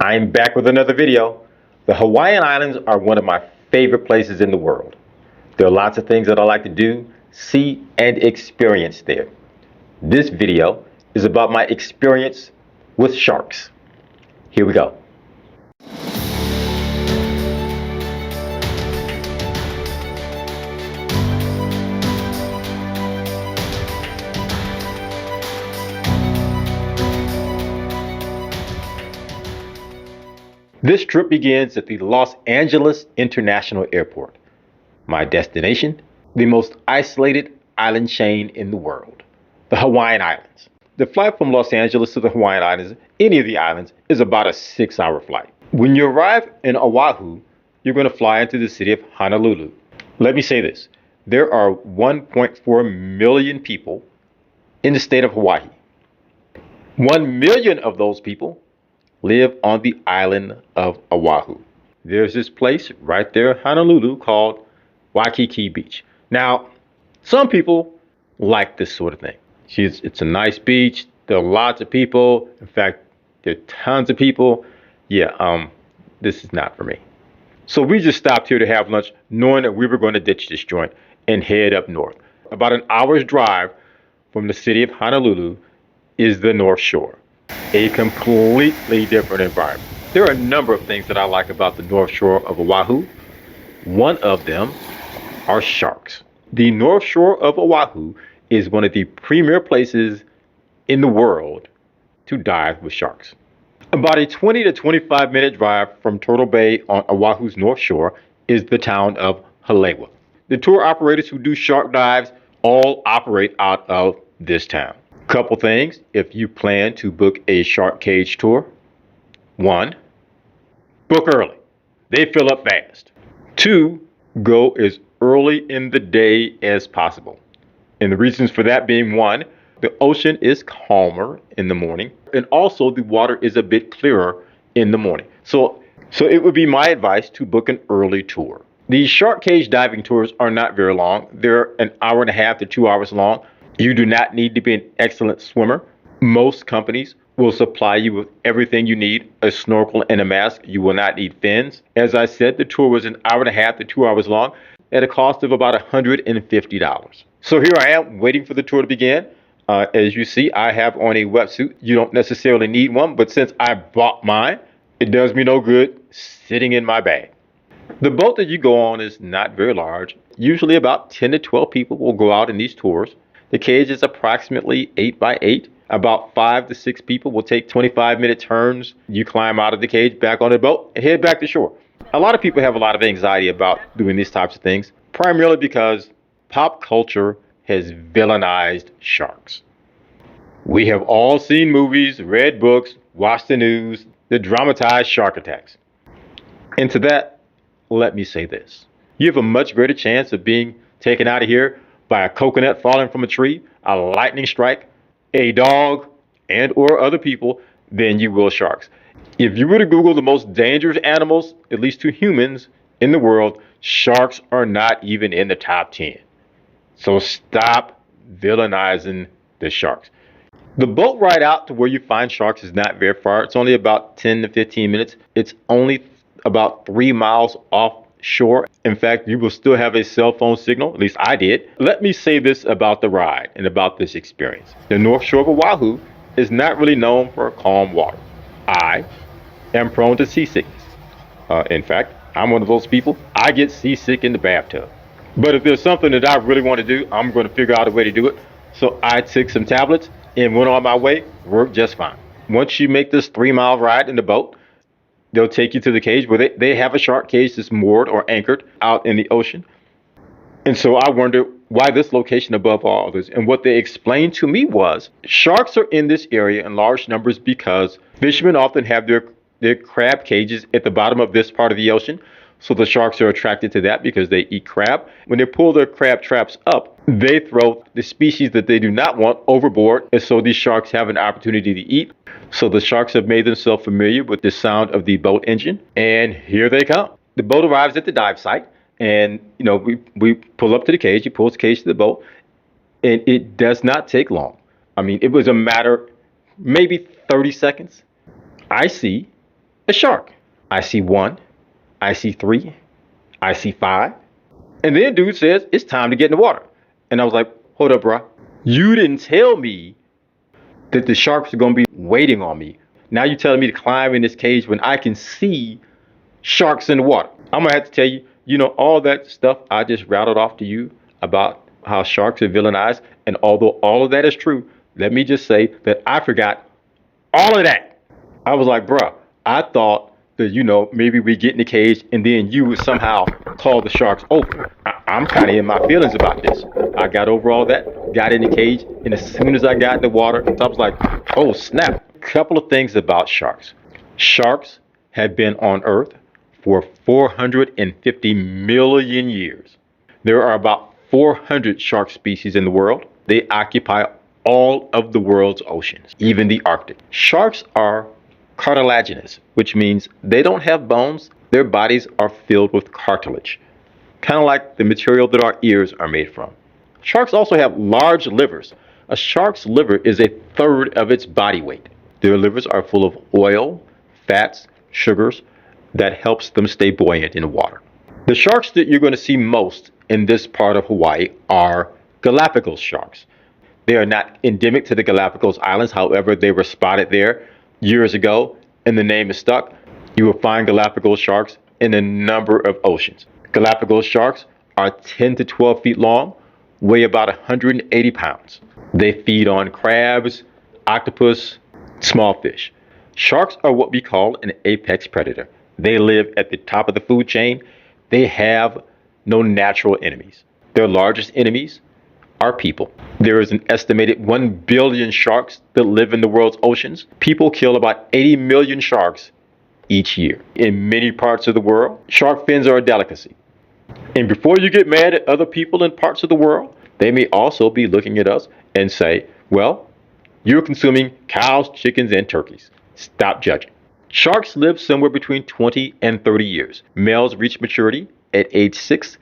I'm back with another video. The Hawaiian Islands are one of my favorite places in the world. There are lots of things that I like to do, see, and experience there. This video is about my experience with sharks. Here we go. This trip begins at the Los Angeles International Airport. My destination, the most isolated island chain in the world, the Hawaiian Islands. The flight from Los Angeles to the Hawaiian Islands, any of the islands, is about a 6-hour flight. When you arrive in Oahu, you're going to fly into the city of Honolulu. Let me say this. There are 1.4 million people in the state of Hawaii. 1 million of those people live on the island of Oahu. There's this place right there in Honolulu called Waikiki Beach. Now, some people like this sort of thing. It's a nice beach. There are lots of people. In fact, there are tons of people. This is not for me. So we just stopped here to have lunch, knowing that we were going to ditch this joint and head up north. About an hour's drive from the city of Honolulu is the North Shore, a completely different environment. There are a number of things that I like about the North Shore of Oahu. One of them are sharks. The North Shore of Oahu is one of the premier places in the world to dive with sharks. About a 20 to 25 minute drive from Turtle Bay on Oahu's North Shore is the town of Halewa. The tour operators who do shark dives all operate out of this town. Couple things if you plan to book a shark cage tour. 1, book early. They fill up fast. 2, go as early in the day as possible. And the reasons for that being, 1, the ocean is calmer in the morning, and also the water is a bit clearer in the morning. So it would be my advice to book an early tour. These shark cage diving tours are not very long. They're an hour and a half to 2 hours long. You do not need to be an excellent swimmer. Most companies will supply you with everything you need, a snorkel and a mask. You will not need fins. As I said, the tour was an hour and a half to 2 hours long at a cost of about $150. So here I am waiting for the tour to begin. As you see, I have on a wetsuit. You don't necessarily need one, but since I bought mine, it does me no good sitting in my bag. The boat that you go on is not very large. Usually about 10 to 12 people will go out in these tours. The cage is approximately 8 by 8. About 5 to 6 people will take 25-minute turns. You climb out of the cage, back on the boat, and head back to shore. A lot of people have a lot of anxiety about doing these types of things, primarily because pop culture has villainized sharks. We have all seen movies, read books, watched the news, the dramatized shark attacks. And to that, let me say this. You have a much greater chance of being taken out of here by a coconut falling from a tree, a lightning strike, a dog, and or other people than you will sharks. If you were to Google the most dangerous animals, at least to humans, in the world, sharks are not even in the top 10. So stop villainizing the sharks. The boat ride out to where you find sharks is not very far. It's only about 10 to 15 minutes. It's only about 3 miles offshore. In fact, you will still have a cell phone signal, at least I did. Let me say this about the ride and about this experience. The North Shore of Oahu is not really known for calm water. I am prone to seasickness. In fact, I'm one of those people, I get seasick in the bathtub. But if there's something that I really want to do, I'm going to figure out a way to do it. So I took some tablets and went on my way, worked just fine. Once you make this 3-mile ride in the boat, they'll take you to the cage where they have a shark cage that's moored or anchored out in the ocean. And so I wondered why this location above all others. And what they explained to me was sharks are in this area in large numbers because fishermen often have their crab cages at the bottom of this part of the ocean. So the sharks are attracted to that because they eat crab. When they pull their crab traps up, they throw the species that they do not want overboard. And so these sharks have an opportunity to eat. So the sharks have made themselves familiar with the sound of the boat engine. And here they come. The boat arrives at the dive site. And, we pull up to the cage. He pulls the cage to the boat. And it does not take long. I mean, it was a matter, maybe 30 seconds. I see a shark. I see one, I see three, I see five. And then dude says, it's time to get in the water. And I was like, hold up, bro. You didn't tell me that the sharks are going to be waiting on me. Now you're telling me to climb in this cage when I can see sharks in the water. I'm going to have to tell you, all that stuff I just rattled off to you about how sharks are villainized. And although all of that is true, let me just say that I forgot all of that. I was like, bruh, I thought that, maybe we get in the cage and then you would somehow call the sharks over. I'm kind of in my feelings about this. I got over all that, got in the cage, and as soon as I got in the water, I was like, oh, snap. Couple of things about sharks. Sharks have been on Earth for 450 million years. There are about 400 shark species in the world. They occupy all of the world's oceans, even the Arctic. Sharks are cartilaginous, which means they don't have bones. Their bodies are filled with cartilage, kind of like the material that our ears are made from. Sharks also have large livers. A shark's liver is a third of its body weight. Their livers are full of oil, fats, sugars that helps them stay buoyant in the water. The sharks that you're going to see most in this part of Hawaii are Galapagos sharks. They are not endemic to the Galapagos Islands. However, they were spotted there years ago and the name is stuck. You will find Galapagos sharks in a number of oceans. Galapagos sharks are 10 to 12 feet long, weigh about 180 pounds. They feed on crabs, octopus, small fish. Sharks are what we call an apex predator. They live at the top of the food chain. They have no natural enemies. Their largest enemies are people. There is an estimated 1 billion sharks that live in the world's oceans. People kill about 80 million sharks each year. In many parts of the world, shark fins are a delicacy. And before you get mad at other people in parts of the world, they may also be looking at us and say, well, you're consuming cows, chickens, and turkeys. Stop judging. Sharks live somewhere between 20 and 30 years. Males reach maturity at age 6.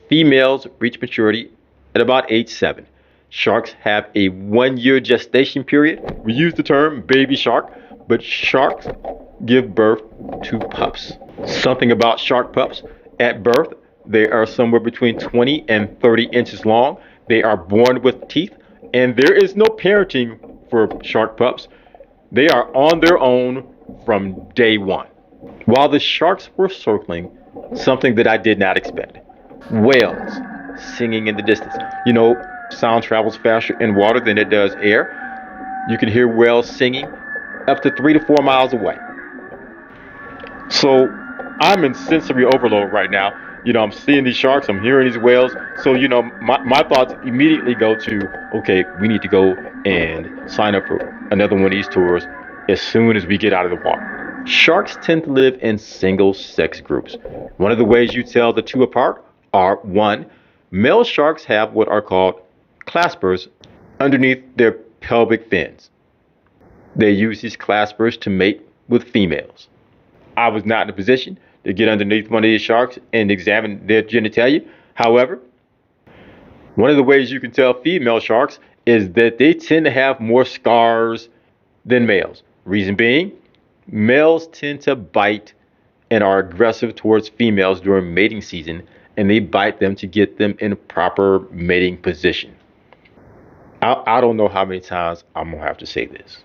Females reach maturity at about age 7. Sharks have a 1-year gestation period. We use the term baby shark, but sharks give birth to pups. Something about shark pups. At birth, they are somewhere between 20 and 30 inches long. They are born with teeth, and there is no parenting for shark pups. They are on their own from day one. While the sharks were circling, something that I did not expect. Whales singing in the distance. Sound travels faster in water than it does air. You can hear whales singing up to 3 to 4 miles away. So I'm in sensory overload right now. I'm seeing these sharks, I'm hearing these whales. So, my thoughts immediately go to, okay, we need to go and sign up for another one of these tours as soon as we get out of the water. Sharks tend to live in single sex groups. One of the ways you tell the two apart are, 1, male sharks have what are called claspers underneath their pelvic fins. They use these claspers to mate with females. I was not in a position to get underneath one of these sharks and examine their genitalia. However, one of the ways you can tell female sharks is that they tend to have more scars than males. Reason being, males tend to bite and are aggressive towards females during mating season, and they bite them to get them in a proper mating position. I don't know how many times I'm going to have to say this.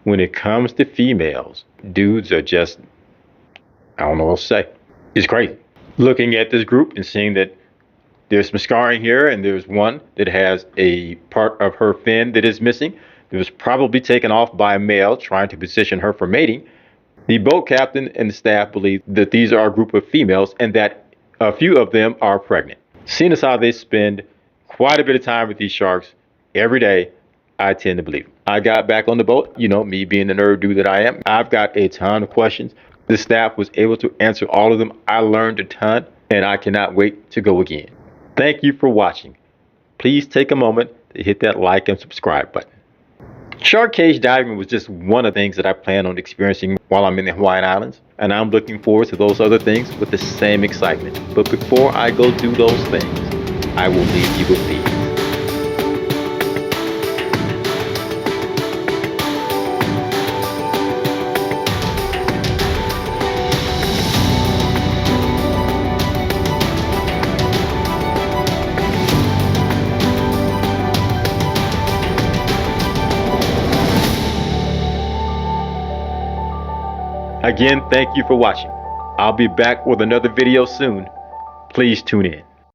When it comes to females, dudes are just, I don't know what to say. It's crazy. Looking at this group and seeing that there's some scarring here and there's one that has a part of her fin that is missing. That was probably taken off by a male trying to position her for mating. The boat captain and the staff believe that these are a group of females and that a few of them are pregnant. Seeing as how they spend quite a bit of time with these sharks every day, I tend to believe them. I got back on the boat, me being the nerd dude that I am. I've got a ton of questions. The staff was able to answer all of them. I learned a ton, and I cannot wait to go again. Thank you for watching. Please take a moment to hit that like and subscribe button. Shark cage diving was just one of the things that I plan on experiencing while I'm in the Hawaiian Islands, and I'm looking forward to those other things with the same excitement. But before I go do those things, I will leave you with these. Again, thank you for watching. I'll be back with another video soon. Please tune in.